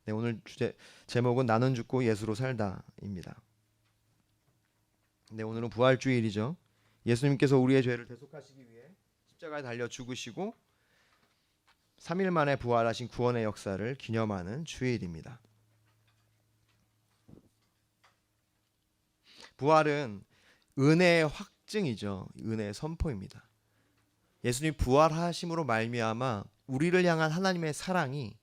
네, 오늘 제목은 나는 죽고 예수로 살다입니다. 네, 오늘은 부활주일이죠. 예수님께서 우리의 죄를 대속하시기 위해 십자가에 달려 죽으시고 3일 만에 부활하신 구원의 역사를 기념하는 주일입니다. 부활은 은혜의 확증이죠. 은혜의 선포입니다. 예수님 부활하심으로 말미암아 우리를 향한 하나님의 사랑이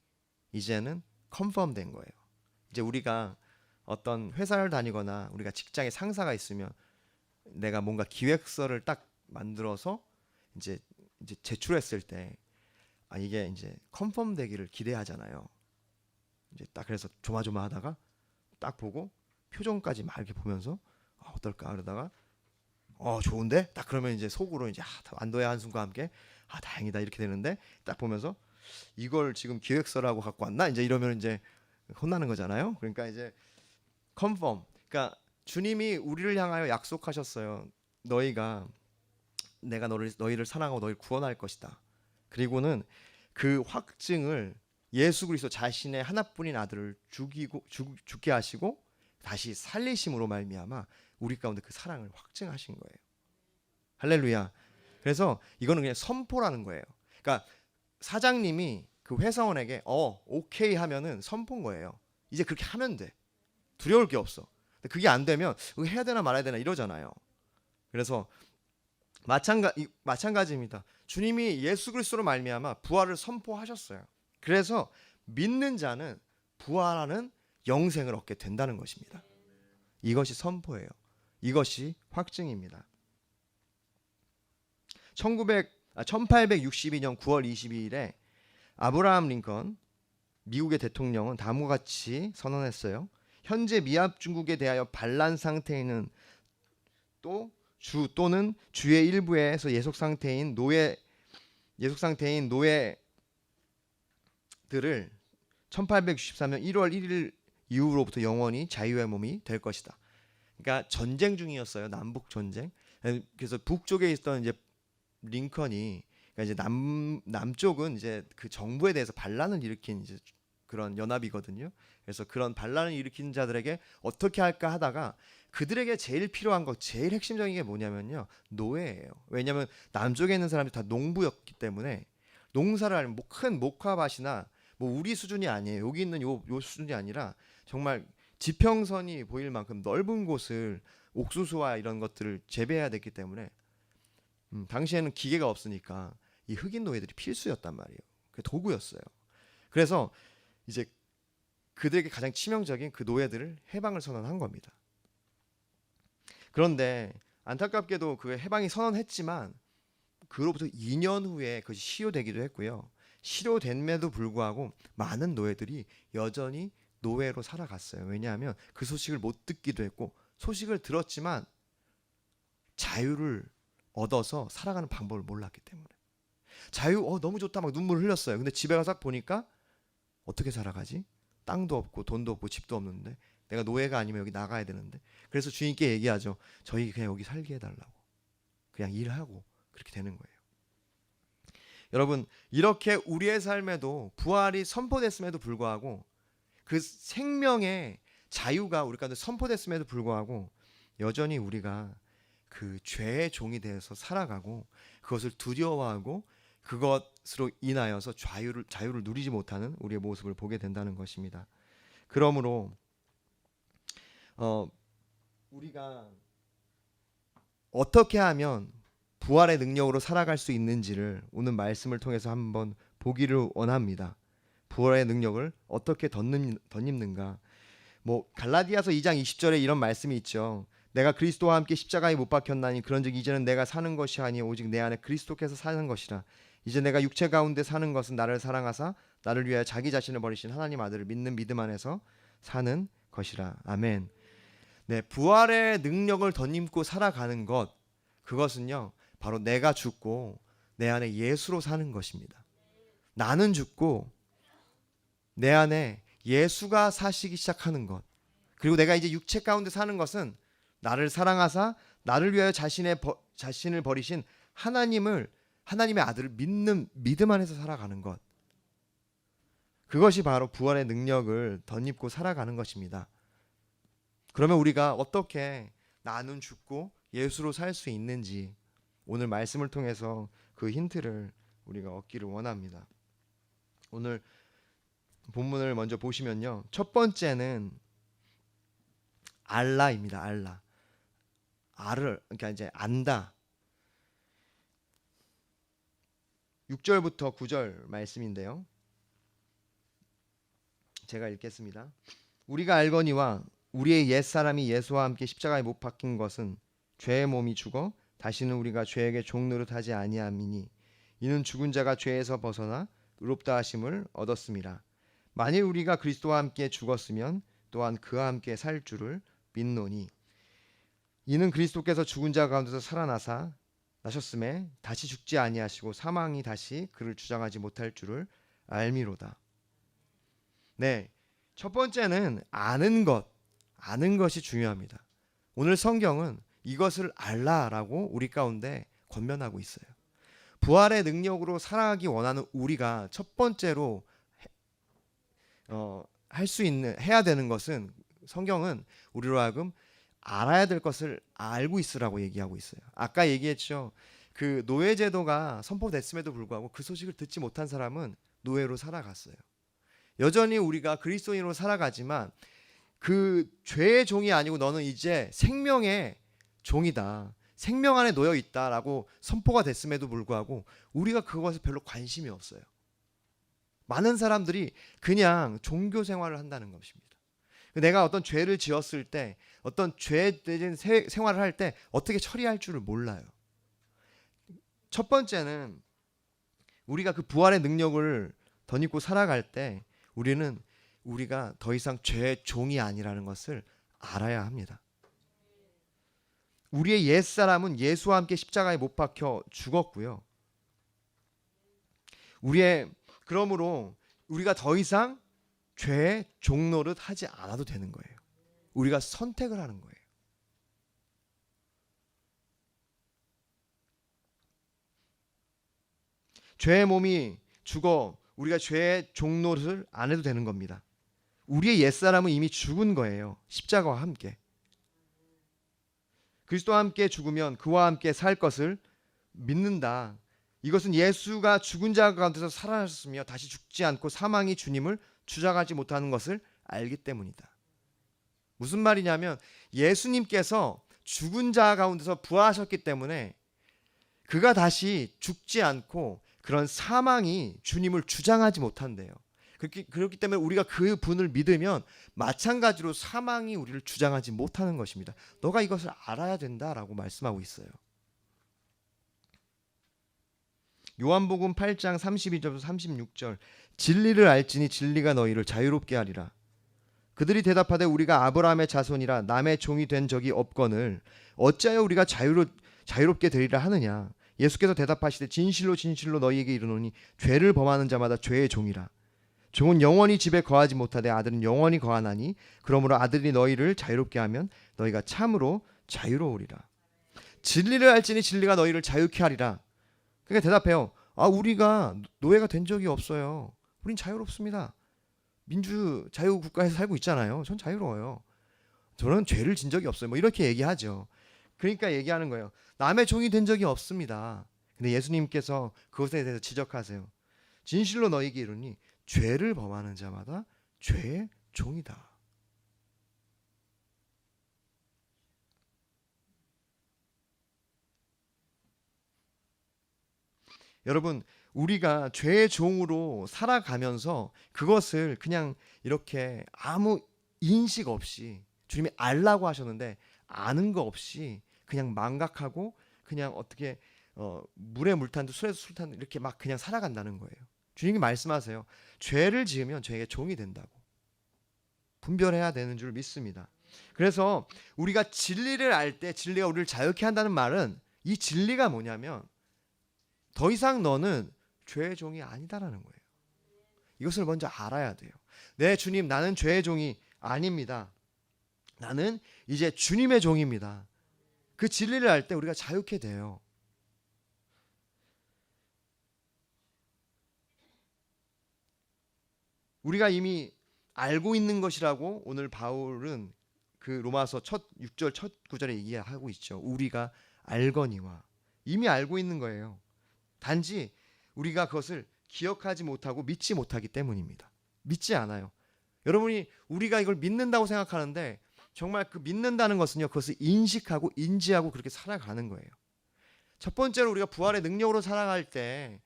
이제는 컨펌된 거예요. 이제 우리가 어떤 회사를 다니거나 우리가 직장에 상사가 있으면 내가 뭔가 기획서를 딱 만들어서 이제 제출했을 때 이게 이제 컨펌되기를 기대하잖아요. 이제 딱 그래서 조마조마하다가 딱 보고 표정까지 막 이렇게 보면서 어떨까 그러다가 좋은데 딱 그러면 이제 속으로 이제 안도의 한숨과 함께 다행이다 이렇게 되는데 딱 보면서 이걸 지금 기획서라고 갖고 왔나 이제 이러면 이제 혼나는 거잖아요. 그러니까 이제 컨펌. 그러니까 주님이 우리를 향하여 약속하셨어요. 내가 너희를 사랑하고 너희를 구원할 것이다. 그리고는 그 확증을 예수 그리스도 자신의 하나뿐인 아들을 죽게 하시고 다시 살리심으로 말미암아 우리 가운데 그 사랑을 확증하신 거예요. 할렐루야. 그래서 이거는 그냥 선포라는 거예요. 그러니까 사장님이 그 회사원에게 오케이 하면은 선포인 거예요. 이제 그렇게 하면 돼. 두려울 게 없어. 근데 그게 안 되면 이거 해야 되나 말아야 되나 이러잖아요. 그래서 마찬가지입니다. 주님이 예수 그리스도로 말미암아 부활을 선포하셨어요. 그래서 믿는 자는 부활하는 영생을 얻게 된다는 것입니다. 이것이 선포예요. 이것이 확증입니다. 1862년 9월 22일에 아브라함 링컨 미국의 대통령은 다음과 같이 선언했어요. 현재 미합 중국에 대하여 반란 상태에 있는 또는 주의 일부에서 예속 상태인 노예들을 1863년 1월 1일 이후로부터 영원히 자유의 몸이 될 것이다. 그러니까 전쟁 중이었어요. 남북 전쟁. 그래서 북쪽에 있던 이제 링컨이 그러니까 이제 남쪽은 이제 그 정부에 대해서 반란을 일으킨 이제 그런 연합이거든요. 그래서 그런 반란을 일으킨 자들에게 어떻게 할까 하다가 그들에게 제일 필요한 거, 제일 핵심적인 게 뭐냐면요, 노예예요. 왜냐하면 남쪽에 있는 사람들이 다 농부였기 때문에 농사를 하면 큰 목화밭이나 우리 수준이 아니에요. 여기 있는 요 수준이 아니라 정말 지평선이 보일 만큼 넓은 곳을 옥수수와 이런 것들을 재배해야 됐기 때문에 당시에는 기계가 없으니까 이 흑인 노예들이 필수였단 말이에요. 그 도구였어요. 그래서 이제 그들에게 가장 치명적인 그 노예들을 해방을 선언한 겁니다. 그런데 안타깝게도 그 해방이 선언했지만 그로부터 2년 후에 그것이 실효되기도 했고요. 실효됨에도 불구하고 많은 노예들이 여전히 노예로 살아갔어요. 왜냐하면 그 소식을 못 듣기도 했고 소식을 들었지만 자유를 얻어서 살아가는 방법을 몰랐기 때문에 자유 너무 좋다 막 눈물 흘렸어요. 근데 집에 가서 보니까 어떻게 살아가지? 땅도 없고 돈도 없고 집도 없는데 내가 노예가 아니면 여기 나가야 되는데 그래서 주님께 얘기하죠. 저희 그냥 여기 살게 해달라고. 그냥 일하고 그렇게 되는 거예요. 여러분 이렇게 우리의 삶에도 부활이 선포됐음에도 불구하고 그 생명의 자유가 우리 가운데 선포됐음에도 불구하고 여전히 우리가 그 죄의 종이 되어서 살아가고 그것을 두려워하고 그것으로 인하여서 자유를 누리지 못하는 우리의 모습을 보게 된다는 것입니다. 그러므로 우리가 어떻게 하면 부활의 능력으로 살아갈 수 있는지를 오늘 말씀을 통해서 한번 보기를 원합니다. 부활의 능력을 어떻게 덧입는가? 갈라디아서 2장 20절에 이런 말씀이 있죠. 내가 그리스도와 함께 십자가에 못 박혔나니 그런즉 이제는 내가 사는 것이 아니 오직 내 안에 그리스도께서 사는 것이라. 이제 내가 육체 가운데 사는 것은 나를 사랑하사 나를 위하여 자기 자신을 버리신 하나님 아들을 믿는 믿음 안에서 사는 것이라. 아멘. 네, 부활의 능력을 덧입고 살아가는 것, 그것은요 바로 내가 죽고 내 안에 예수로 사는 것입니다. 나는 죽고 내 안에 예수가 사시기 시작하는 것. 그리고 내가 이제 육체 가운데 사는 것은 나를 사랑하사 나를 위하여 자신을 버리신 하나님의 아들을 믿는 믿음 안에서 살아가는 것. 그것이 바로 부활의 능력을 덧입고 살아가는 것입니다. 그러면 우리가 어떻게 나는 죽고 예수로 살 수 있는지 오늘 말씀을 통해서 그 힌트를 우리가 얻기를 원합니다. 오늘 본문을 먼저 보시면요. 첫 번째는 알라입니다. 알라. 알을 그러니까 이제 안다. 6절부터 9절 말씀인데요. 제가 읽겠습니다. 우리가 알거니와 우리의 옛사람이 예수와 함께 십자가에 못 박힌 것은 죄의 몸이 죽어 다시는 우리가 죄에게 종노릇하지 아니함이니 이는 죽은 자가 죄에서 벗어나 의롭다 하심을 얻었음이라. 만일 우리가 그리스도와 함께 죽었으면 또한 그와 함께 살 줄을 믿노니 이는 그리스도께서 죽은 자 가운데서 살아나사 나셨음에 다시 죽지 아니하시고 사망이 다시 그를 주장하지 못할 줄을 알미로다. 네, 첫 번째는 아는 것이 중요합니다. 오늘 성경은 이것을 알라라고 우리 가운데 권면하고 있어요. 부활의 능력으로 살아가기 원하는 우리가 첫 번째로 해야 되는 것은 성경은 우리로 하여금 알아야 될 것을 알고 있으라고 얘기하고 있어요. 아까 얘기했죠. 그 노예 제도가 선포됐음에도 불구하고 그 소식을 듣지 못한 사람은 노예로 살아갔어요. 여전히 우리가 그리스도인으로 살아가지만 그 죄의 종이 아니고 너는 이제 생명의 종이다. 생명 안에 놓여 있다라고 선포가 됐음에도 불구하고 우리가 그것에 별로 관심이 없어요. 많은 사람들이 그냥 종교 생활을 한다는 것입니다. 내가 어떤 죄를 지었을 때 어떤 죄된 생활을 할 때 어떻게 처리할 줄을 몰라요. 첫 번째는 우리가 그 부활의 능력을 덧입고 살아갈 때 우리가 더 이상 죄의 종이 아니라는 것을 알아야 합니다. 우리의 옛사람은 예수와 함께 십자가에 못 박혀 죽었고요. 그러므로 우리가 더 이상 죄의 종노릇 하지 않아도 되는 거예요. 우리가 선택을 하는 거예요. 죄의 몸이 죽어 우리가 죄의 종노릇을 안 해도 되는 겁니다. 우리의 옛사람은 이미 죽은 거예요. 십자가와 함께. 그리스도와 함께 죽으면 그와 함께 살 것을 믿는다. 이것은 예수가 죽은 자 가운데서 살아나셨으며 다시 죽지 않고 사망이 주님을 주장하지 못하는 것을 알기 때문이다. 무슨 말이냐면 예수님께서 죽은 자 가운데서 부활하셨기 때문에 그가 다시 죽지 않고 그런 사망이 주님을 주장하지 못한대요. 그렇기 때문에 우리가 그 분을 믿으면 마찬가지로 사망이 우리를 주장하지 못하는 것입니다. 너가 이것을 알아야 된다라고 말씀하고 있어요. 요한복음 8장 32절부터 36절 진리를 알지니 진리가 너희를 자유롭게 하리라. 그들이 대답하되 우리가 아브라함의 자손이라 남의 종이 된 적이 없거늘 어찌하여 우리가 자유롭게 되리라 하느냐. 예수께서 대답하시되 진실로 진실로 너희에게 이르노니 죄를 범하는 자마다 죄의 종이라. 종은 영원히 집에 거하지 못하되 아들은 영원히 거하나니 그러므로 아들이 너희를 자유롭게 하면 너희가 참으로 자유로우리라. 진리를 알지니 진리가 너희를 자유케 하리라. 그러니까 대답해요. 우리가 노예가 된 적이 없어요. 우린 자유롭습니다. 민주 자유 국가에서 살고 있잖아요. 전 자유로워요. 저는 죄를 진 적이 없어요. 뭐 이렇게 얘기하죠. 그러니까 얘기하는 거예요. 남의 종이 된 적이 없습니다. 근데 예수님께서 그것에 대해서 지적하세요. 진실로 너희에게 이르니 죄를 범하는 자마다 죄의 종이다. 여러분, 우리가 죄의 종으로 살아가면서 그것을 그냥 이렇게 아무 인식 없이 주님이 알라고 하셨는데 아는 거 없이 그냥 망각하고 그냥 어떻게 물에 물 탄 듯 술에서 술 탄 듯 이렇게 막 그냥 살아간다는 거예요. 주님이 말씀하세요. 죄를 지으면 죄에게 종이 된다고. 분별해야 되는 줄 믿습니다. 그래서 우리가 진리를 알 때 진리가 우리를 자유케 한다는 말은 이 진리가 뭐냐면 더 이상 너는 죄의 종이 아니다라는 거예요. 이것을 먼저 알아야 돼요. 네, 주님, 나는 죄의 종이 아닙니다. 나는 이제 주님의 종입니다. 그 진리를 알 때 우리가 자유케 돼요. 우리가 이미 알고 있는 것이라고 오늘 바울은 그 로마서 첫 6절 첫 구절에 얘기하고 있죠. 우리가 알거니와. 이미 알고 있는 거예요. 단지 우리가 그것을 기억하지 못하고 믿지 못하기 때문입니다. 믿지 않아요. 여러분이 우리가 이걸 믿는다고 생각하는데 정말 그 믿는다는 것은요, 그것을 인식하고 인지하고 그렇게 살아가는 거예요. 첫 번째로 우리가 부활의 능력으로 살아갈 때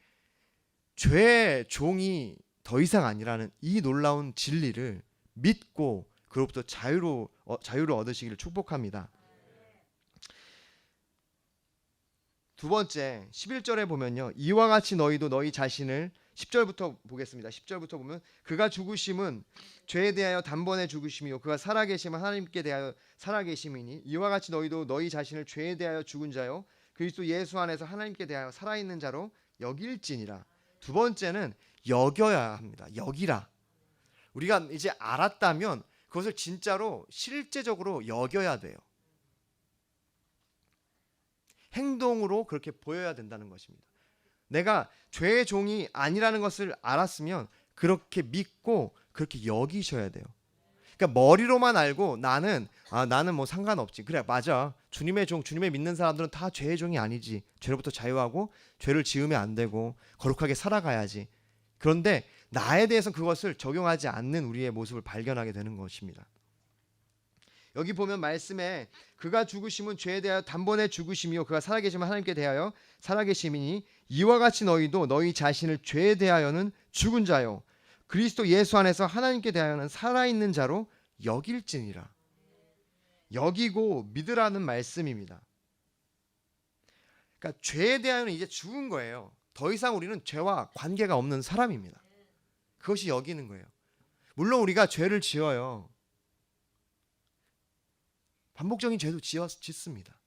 죄의 종이 더 이상 아니라는 이 놀라운 진리를 믿고 그로부터 자유를 얻으시기를 축복합니다. 두 번째 11절에 보면요, 이와 같이 너희도 너희 자신을 10절부터 보겠습니다. 10절부터 보면 그가 죽으심은 죄에 대하여 단번에 죽으심이요 그가 살아계심은 하나님께 대하여 살아계심이니 이와 같이 너희도 너희 자신을 죄에 대하여 죽은 자요 그리스도 예수 안에서 하나님께 대하여 살아있는 자로 여길지니라. 두 번째는 여겨야 합니다. 여기라. 우리가 이제 알았다면 그것을 진짜로 실제적으로 여겨야 돼요. 행동으로 그렇게 보여야 된다는 것입니다. 내가 죄의 종이 아니라는 것을 알았으면 그렇게 믿고 그렇게 여기셔야 돼요. 그러니까 머리로만 알고 나는 뭐 상관없지. 그래 맞아. 주님의 종, 주님의 믿는 사람들은 다 죄의 종이 아니지. 죄로부터 자유하고 죄를 지으면 안 되고 거룩하게 살아가야지. 그런데 나에 대해서 그것을 적용하지 않는 우리의 모습을 발견하게 되는 것입니다. 여기 보면 말씀에 그가 죽으심은 죄에 대하여 단번에 죽으심이요 그가 살아계시면 하나님께 대하여 살아계심이니 이와 같이 너희도 너희 자신을 죄에 대하여는 죽은 자요 그리스도 예수 안에서 하나님께 대하여는 살아있는 자로 여길지니라. 여기고 믿으라는 말씀입니다. 그러니까 죄에 대하여는 이제 죽은 거예요. 더 이상 우리는 죄와 관계가 없는 사람입니다. 그것이 여기는 거예요. 물론 우리가 죄를 지어요. 반복적인 죄도 짓습니다.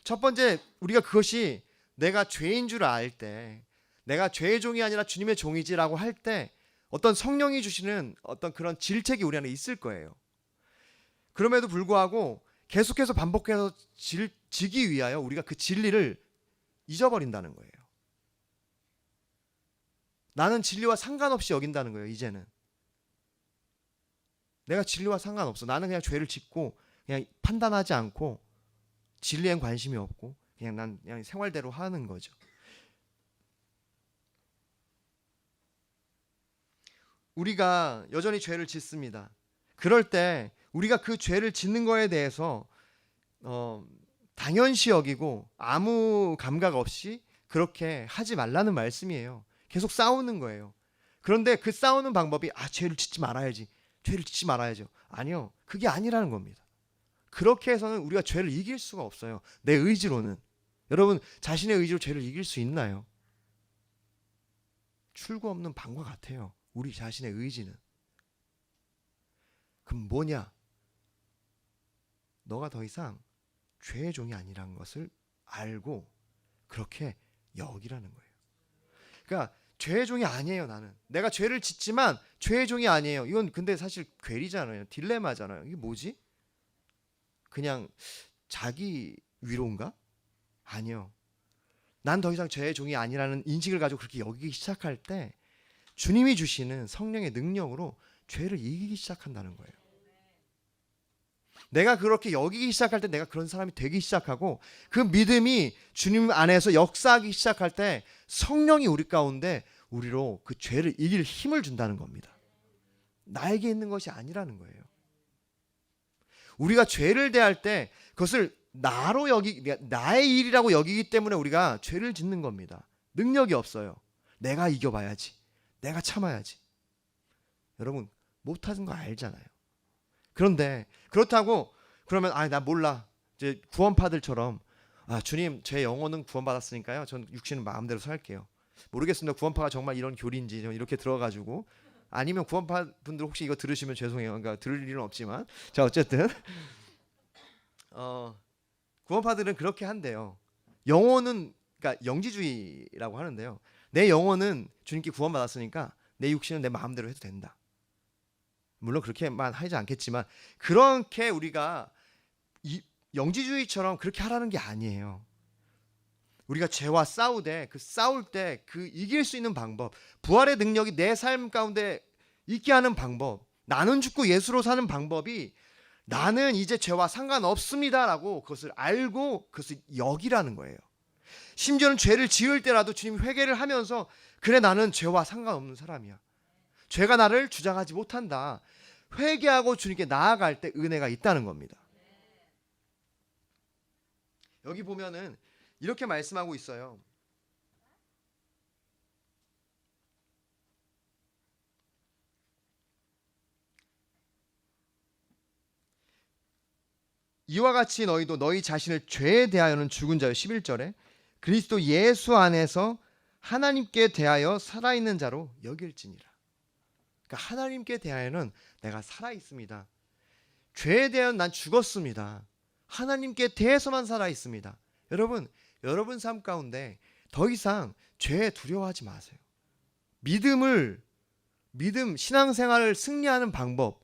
첫 번째 우리가 그것이 내가 죄인 줄 알 때, 내가 죄의 종이 아니라 주님의 종이지라고 할 때 어떤 성령이 주시는 어떤 그런 질책이 우리 안에 있을 거예요. 그럼에도 불구하고 계속해서 반복해서 지기 위하여 우리가 그 진리를 잊어버린다는 거예요. 나는 진리와 상관없이 여긴다는 거예요. 이제는 내가 진리와 상관없어. 나는 그냥 죄를 짓고 그냥 판단하지 않고 진리엔 관심이 없고 그냥 생활대로 하는 거죠. 우리가 여전히 죄를 짓습니다. 그럴 때 우리가 그 죄를 짓는 거에 대해서 당연시 여기고 아무 감각 없이 그렇게 하지 말라는 말씀이에요. 계속 싸우는 거예요. 그런데 그 싸우는 방법이 죄를 짓지 말아야지. 죄를 짓지 말아야죠. 아니요. 그게 아니라는 겁니다. 그렇게 해서는 우리가 죄를 이길 수가 없어요. 내 의지로는. 여러분 자신의 의지로 죄를 이길 수 있나요? 출구 없는 방과 같아요. 우리 자신의 의지는. 그럼 뭐냐? 너가 더 이상 죄의 종이 아니라는 것을 알고 그렇게 여기라는 거예요. 그러니까 죄의 종이 아니에요. 나는 내가 죄를 짓지만 죄의 종이 아니에요. 이건 근데 사실 괴리잖아요. 딜레마잖아요. 이게 뭐지? 그냥 자기 위로인가? 아니요. 난 더 이상 죄의 종이 아니라는 인식을 가지고 그렇게 여기기 시작할 때 주님이 주시는 성령의 능력으로 죄를 이기기 시작한다는 거예요. 내가 그렇게 여기기 시작할 때 내가 그런 사람이 되기 시작하고 그 믿음이 주님 안에서 역사하기 시작할 때 성령이 우리 가운데 우리로 그 죄를 이길 힘을 준다는 겁니다. 나에게 있는 것이 아니라는 거예요. 우리가 죄를 대할 때 그것을 나의 일이라고 여기기 때문에 우리가 죄를 짓는 겁니다. 능력이 없어요. 내가 이겨봐야지. 내가 참아야지. 여러분 못하는 거 알잖아요. 그런데 그렇다고 그러면 나 몰라. 이제 구원파들처럼 주님 제 영혼은 구원받았으니까요. 전 육신은 마음대로 살게요. 모르겠습니다. 구원파가 정말 이런 교리인지 이렇게 들어가지고 아니면 구원파 분들 혹시 이거 들으시면 죄송해요. 그러니까 들을 일은 없지만 자 어쨌든 구원파들은 그렇게 한대요. 영혼은 그러니까 영지주의라고 하는데요. 내 영혼은 주님께 구원받았으니까 내 육신은 내 마음대로 해도 된다. 물론 그렇게만 하지 않겠지만 그렇게 우리가 영지주의처럼 그렇게 하라는 게 아니에요. 우리가 죄와 싸울 때 그 이길 수 있는 방법, 부활의 능력이 내 삶 가운데 있게 하는 방법, 나는 죽고 예수로 사는 방법이 나는 이제 죄와 상관없습니다라고 그것을 알고 그것을 여기라는 거예요. 심지어는 죄를 지을 때라도 주님 회개를 하면서 그래 나는 죄와 상관없는 사람이야. 죄가 나를 주장하지 못한다. 회개하고 주님께 나아갈 때 은혜가 있다는 겁니다. 여기 보면은 이렇게 말씀하고 있어요. 이와 같이 너희도 너희 자신을 죄에 대하여는 죽은 자요. 11절에 그리스도 예수 안에서 하나님께 대하여 살아있는 자로 여길지니라. 그러니까 하나님께 대하여는 내가 살아있습니다. 죄에 대하여는 난 죽었습니다. 하나님께 대해서만 살아있습니다. 여러분 삶 가운데 더 이상 죄에 두려워하지 마세요. 신앙생활을 승리하는 방법,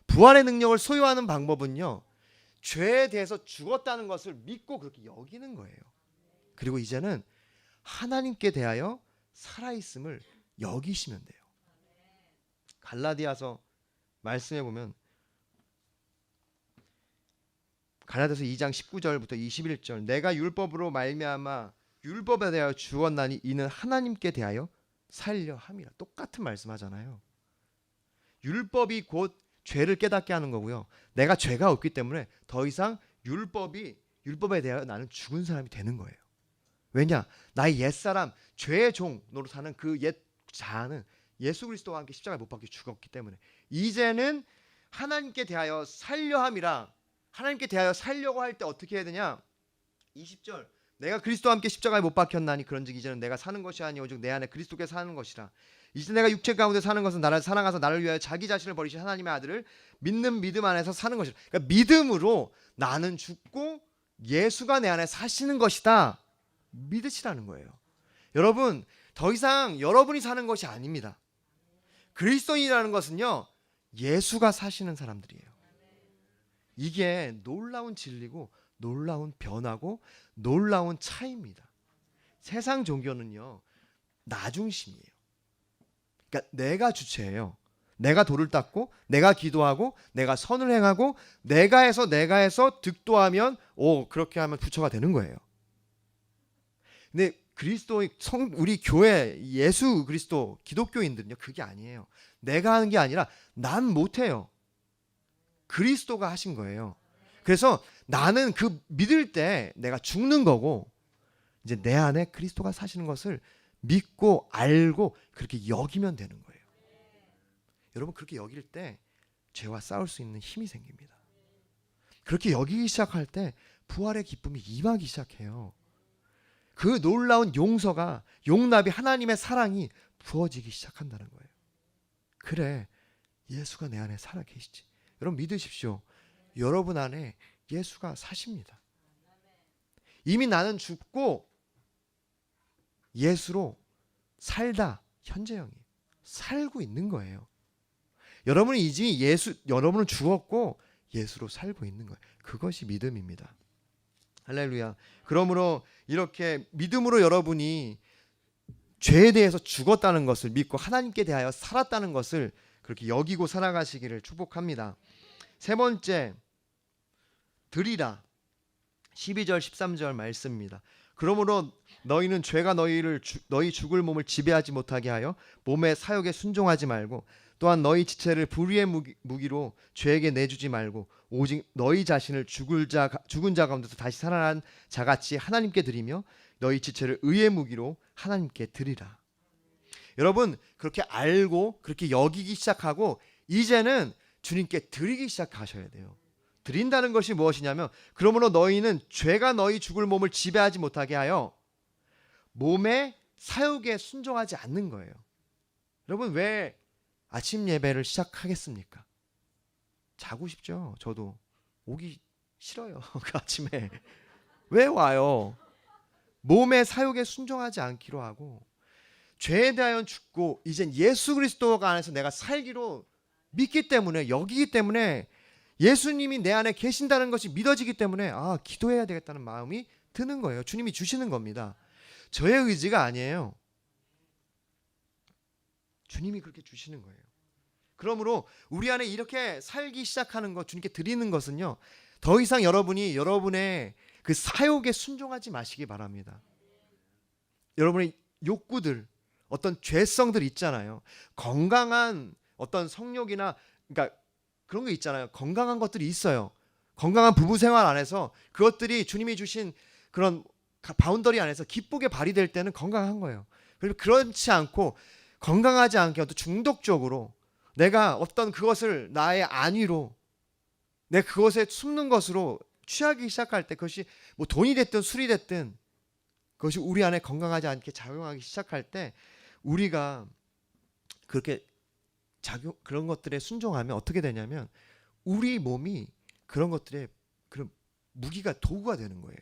부활의 능력을 소유하는 방법은요, 죄에 대해서 죽었다는 것을 믿고 그렇게 여기는 거예요. 그리고 이제는 하나님께 대하여 살아있음을 여기시면 돼요. 갈라디아서 말씀해 보면 갈라디아서 2장 19절부터 21절 내가 율법으로 말미암아 율법에 대하여 죽었나니 이는 하나님께 대하여 살려 함이라. 똑같은 말씀하잖아요. 율법이 곧 죄를 깨닫게 하는 거고요. 내가 죄가 없기 때문에 더 이상 율법에 대하여 나는 죽은 사람이 되는 거예요. 왜냐? 나의 옛사람, 죄의 종으로 사는 그 옛 자아는 예수 그리스도와 함께 십자가에 못 박혀 죽었기 때문에 이제는 하나님께 대하여 살려 함이라. 하나님께 대하여 살려고 할 때 어떻게 해야 되냐? 20절 내가 그리스도와 함께 십자가에 못 박혔나니 그런즉 이제는 내가 사는 것이 아니오 오직 내 안에 그리스도께서 사는 것이라. 이제 내가 육체 가운데 사는 것은 나를 사랑하사 나를 위하여 자기 자신을 버리신 하나님의 아들을 믿는 믿음 안에서 사는 것이라. 그러니까 믿음으로 나는 죽고 예수가 내 안에 사시는 것이다. 믿으시라는 거예요. 여러분 더 이상 여러분이 사는 것이 아닙니다. 그리스도인이라는 것은요 예수가 사시는 사람들이에요. 이게 놀라운 진리고 놀라운 변화고 놀라운 차이입니다. 세상 종교는요 나 중심이에요. 그러니까 내가 주체예요. 내가 돌을 닦고 내가 기도하고 내가 선을 행하고 내가 해서 득도하면 그렇게 하면 부처가 되는 거예요. 근데 우리 교회 예수 그리스도 기독교인들은요 그게 아니에요. 내가 하는 게 아니라 난 못해요. 그리스도가 하신 거예요. 그래서 나는 그 믿을 때 내가 죽는 거고 이제 내 안에 그리스도가 사시는 것을 믿고 알고 그렇게 여기면 되는 거예요. 여러분 그렇게 여길 때 죄와 싸울 수 있는 힘이 생깁니다. 그렇게 여기기 시작할 때 부활의 기쁨이 임하기 시작해요. 그 놀라운 용납이 하나님의 사랑이 부어지기 시작한다는 거예요. 그래 예수가 내 안에 살아 계시지. 여러분 믿으십시오. 여러분 안에 예수가 사십니다. 이미 나는 죽고 예수로 살다 현재형이 살고 있는 거예요. 여러분은 여러분은 죽었고 예수로 살고 있는 거예요. 그것이 믿음입니다. 할렐루야. 그러므로 이렇게 믿음으로 여러분이 죄에 대해서 죽었다는 것을 믿고 하나님께 대하여 살았다는 것을 그렇게 여기고 살아가시기를 축복합니다. 세 번째 드리라. 12절 13절 말씀입니다. 그러므로 너희는 죄가 너희 죽을 몸을 지배하지 못하게 하여 몸의 사욕에 순종하지 말고 또한 너희 지체를 불의의 무기로 죄에게 내주지 말고 오직 너희 자신을 죽은 자 가운데서 다시 살아난 자같이 하나님께 드리며 너희 지체를 의의 무기로 하나님께 드리라. 여러분 그렇게 알고 그렇게 여기기 시작하고 이제는 주님께 드리기 시작하셔야 돼요. 드린다는 것이 무엇이냐면 그러므로 너희는 죄가 너희 죽을 몸을 지배하지 못하게 하여 몸의 사욕에 순종하지 않는 거예요. 여러분 왜 아침 예배를 시작하겠습니까? 자고 싶죠. 저도 오기 싫어요. 그 아침에 왜 와요? 몸의 사욕에 순종하지 않기로 하고 죄에 대하여 죽고 이젠 예수 그리스도가 안에서 내가 살기로 믿기 때문에 여기기 때문에 예수님이 내 안에 계신다는 것이 믿어지기 때문에 기도해야 되겠다는 마음이 드는 거예요. 주님이 주시는 겁니다. 저의 의지가 아니에요. 주님이 그렇게 주시는 거예요. 그러므로 우리 안에 이렇게 살기 시작하는 것, 주님께 드리는 것은요, 더 이상 여러분이 여러분의 그 사욕에 순종하지 마시기 바랍니다. 여러분의 욕구들, 어떤 죄성들 있잖아요. 건강한 어떤 성욕이나, 그러니까 그런 거 있잖아요. 건강한 것들이 있어요. 건강한 부부 생활 안에서 그것들이 주님이 주신 그런 바운더리 안에서 기쁘게 발휘될 때는 건강한 거예요. 그리고 그렇지 않고 건강하지 않게 어떤 중독적으로 내가 어떤 그것을 나의 안위로 내 그것에 숨는 것으로 취하기 시작할 때, 그것이 뭐 돈이 됐든 술이 됐든 그것이 우리 안에 건강하지 않게 작용하기 시작할 때, 우리가 그렇게 그런 것들에 순종하면 어떻게 되냐면 우리 몸이 그런 것들에 그런 무기가, 도구가 되는 거예요.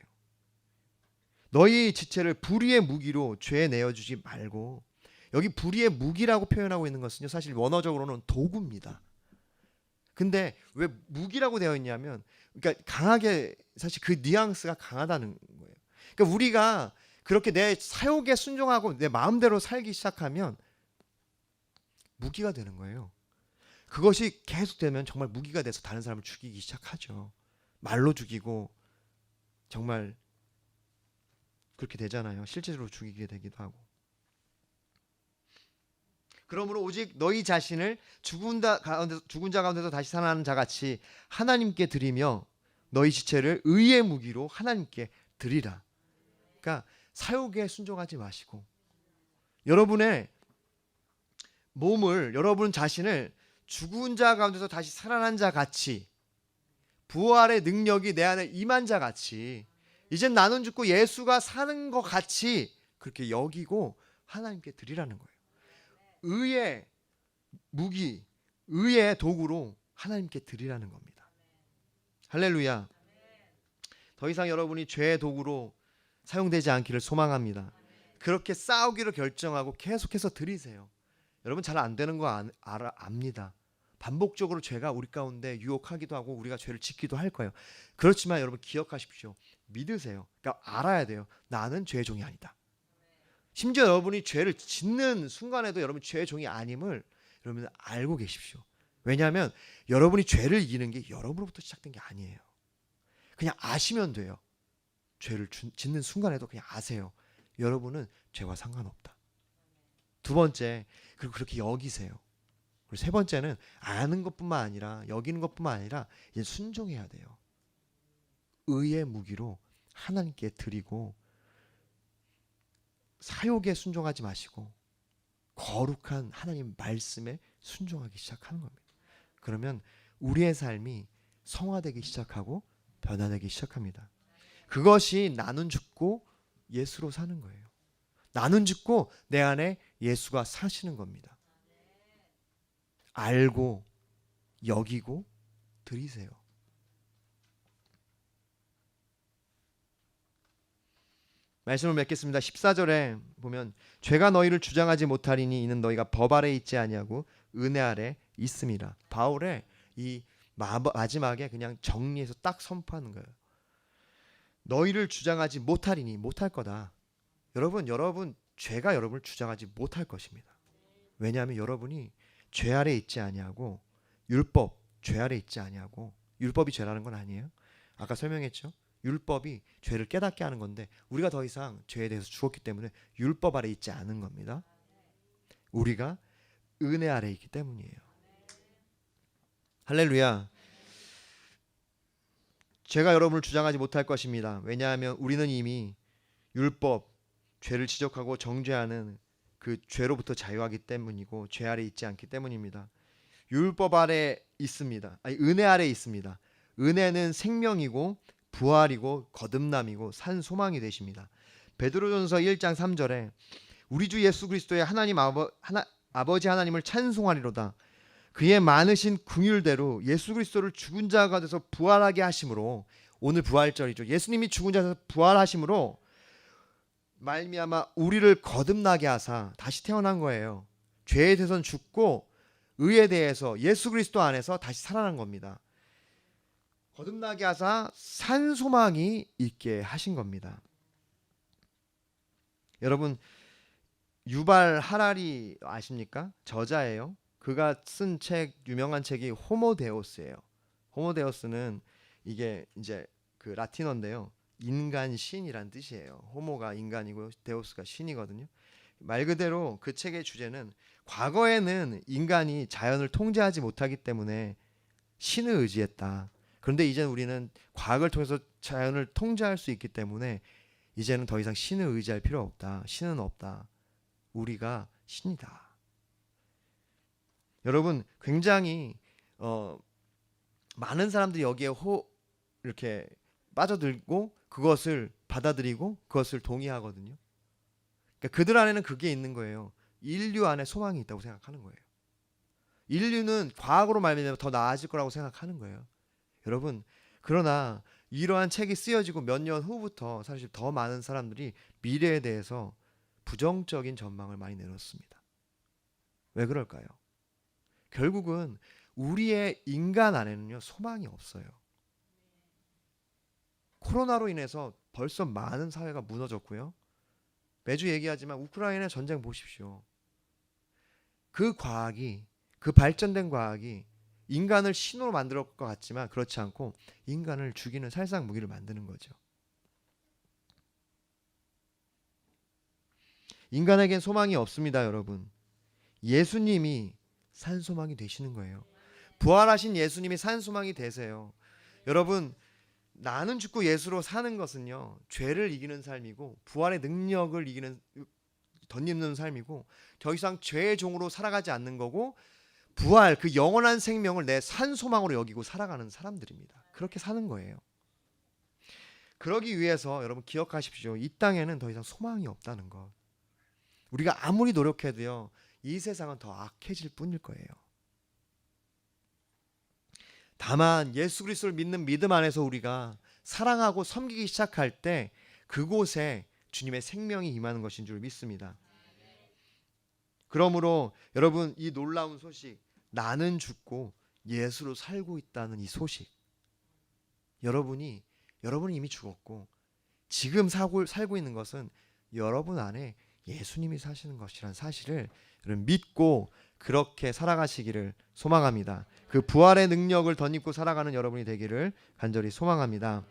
너희 지체를 불의의 무기로 죄에 내어주지 말고, 여기 불의의 무기라고 표현하고 있는 것은요, 사실 원어적으로는 도구입니다. 근데 왜 무기라고 되어 있냐면, 그러니까 강하게, 사실 그 뉘앙스가 강하다는 거예요. 그러니까 우리가 그렇게 내 사욕에 순종하고 내 마음대로 살기 시작하면 무기가 되는 거예요. 그것이 계속되면 정말 무기가 돼서 다른 사람을 죽이기 시작하죠. 말로 죽이고, 정말 그렇게 되잖아요. 실제로 죽이게 되기도 하고. 그러므로 오직 너희 자신을 죽은 자 가운데서 다시 살아나는 자같이 하나님께 드리며 너희 지체를 의의 무기로 하나님께 드리라. 그러니까 사욕에 순종하지 마시고, 여러분의 몸을, 여러분 자신을 죽은 자 가운데서 다시 살아난 자 같이, 부활의 능력이 내 안에 임한 자 같이, 이젠 나는 죽고 예수가 사는 것 같이 그렇게 여기고 하나님께 드리라는 거예요. 의의 무기, 의의 도구로 하나님께 드리라는 겁니다. 할렐루야. 더 이상 여러분이 죄의 도구로 사용되지 않기를 소망합니다. 그렇게 싸우기로 결정하고 계속해서 드리세요. 여러분 잘 안 되는 거 압니다. 반복적으로 죄가 우리 가운데 유혹하기도 하고 우리가 죄를 짓기도 할 거예요. 그렇지만 여러분 기억하십시오. 믿으세요. 그러니까 알아야 돼요. 나는 죄의 종이 아니다. 심지어 여러분이 죄를 짓는 순간에도 여러분 죄의 종이 아님을 여러분 알고 계십시오. 왜냐하면 여러분이 죄를 이기는 게 여러분으로부터 시작된 게 아니에요. 그냥 아시면 돼요. 죄를 짓는 순간에도 그냥 아세요. 여러분은 죄와 상관없다. 두 번째, 그리고 그렇게 여기세요. 그리고 세 번째는 아는 것뿐만 아니라, 여기는 것뿐만 아니라 이제 순종해야 돼요. 의의 무기로 하나님께 드리고, 사욕에 순종하지 마시고 거룩한 하나님 말씀에 순종하기 시작하는 겁니다. 그러면 우리의 삶이 성화되기 시작하고 변화되기 시작합니다. 그것이 나는 죽고 예수로 사는 거예요. 나는 죽고 내 안에 예수가 사시는 겁니다. 알고 여기고 드리세요. 말씀을 맺겠습니다. 14절에 보면 죄가 너희를 주장하지 못하리니 이는 너희가 법 아래 있지 아니하고 은혜 아래 있음이라. 바울의 이 마지막에 그냥 정리해서 딱 선포하는 거예요. 너희를 주장하지 못하리니, 못할 거다. 여러분 죄가 여러분을 주장하지 못할 것입니다. 왜냐하면 여러분이 죄 아래 있지 아니하고, 율법 죄 아래 있지 아니하고, 율법이 죄라는 건 아니에요. 아까 설명했죠. 율법이 죄를 깨닫게 하는 건데 우리가 더 이상 죄에 대해서 죽었기 때문에 율법 아래 있지 않은 겁니다. 우리가 은혜 아래 있기 때문이에요. 할렐루야. 죄가 여러분을 주장하지 못할 것입니다. 왜냐하면 우리는 이미 율법, 죄를 지적하고 정죄하는 그 죄로부터 자유하기 때문이고 죄 아래 있지 않기 때문입니다. 율법 아래 있습니다. 아니, 은혜 아래 있습니다. 은혜는 생명이고 부활이고 거듭남이고 산 소망이 되십니다. 베드로전서 1장 3절에 우리 주 예수 그리스도의 아버지 하나님을 찬송하리로다. 그의 많으신 긍휼대로 예수 그리스도를 죽은 자가 돼서 부활하게 하심으로, 오늘 부활절이죠. 예수님이 죽은 자에서 부활하심으로 말미암아 우리를 거듭나게 하사, 다시 태어난 거예요. 죄에 대해서는 죽고 의에 대해서 예수 그리스도 안에서 다시 살아난 겁니다. 거듭나게 하사 산 소망이 있게 하신 겁니다. 여러분 유발 하라리 아십니까? 저자예요. 그가 쓴 책, 유명한 책이 호모데우스예요. 호모데우스는 이게 이제 그 라틴어인데요. 인간 신이란 뜻이에요. 호모가 인간이고 데우스가 신이거든요. 말 그대로 그 책의 주제는 과거에는 인간이 자연을 통제하지 못하기 때문에 신을 의지했다. 그런데 이제는 우리는 과학을 통해서 자연을 통제할 수 있기 때문에 이제는 더 이상 신을 의지할 필요 없다. 신은 없다. 우리가 신이다. 여러분, 굉장히 많은 사람들이 여기에 이렇게 빠져들고 그것을 받아들이고 그것을 동의하거든요. 그러니까 그들 안에는 그게 있는 거예요. 인류 안에 소망이 있다고 생각하는 거예요. 인류는 과학으로 말미암아 더 나아질 거라고 생각하는 거예요. 여러분, 그러나 이러한 책이 쓰여지고 몇 년 후부터 사실 더 많은 사람들이 미래에 대해서 부정적인 전망을 많이 내놓습니다. 왜 그럴까요? 결국은 우리의 인간 안에는요, 소망이 없어요. 코로나로 인해서 벌써 많은 사회가 무너졌고요. 매주 얘기하지만 우크라이나 전쟁 보십시오. 그 과학이, 그 발전된 과학이 인간을 신으로 만들 것 같지만 그렇지 않고 인간을 죽이는 살상 무기를 만드는 거죠. 인간에겐 소망이 없습니다, 여러분. 예수님이 산 소망이 되시는 거예요. 부활하신 예수님이 산 소망이 되세요. 여러분, 나는 죽고 예수로 사는 것은요, 죄를 이기는 삶이고 부활의 능력을 이기는 덧입는 삶이고 더 이상 죄의 종으로 살아가지 않는 거고 부활, 그 영원한 생명을 내 산 소망으로 여기고 살아가는 사람들입니다. 그렇게 사는 거예요. 그러기 위해서 여러분 기억하십시오. 이 땅에는 더 이상 소망이 없다는 것. 우리가 아무리 노력해도요, 이 세상은 더 악해질 뿐일 거예요. 다만 예수 그리스도를 믿는 믿음 안에서 우리가 사랑하고 섬기기 시작할 때 그곳에 주님의 생명이 임하는 것인 줄 믿습니다. 그러므로 여러분, 이 놀라운 소식, 나는 죽고 예수로 살고 있다는 이 소식, 여러분이 이미 죽었고 지금 살고 있는 것은 여러분 안에 예수님이 사시는 것이라는 사실을 여러분 믿고 그렇게 살아가시기를 소망합니다. 그 부활의 능력을 덧입고 살아가는 여러분이 되기를 간절히 소망합니다.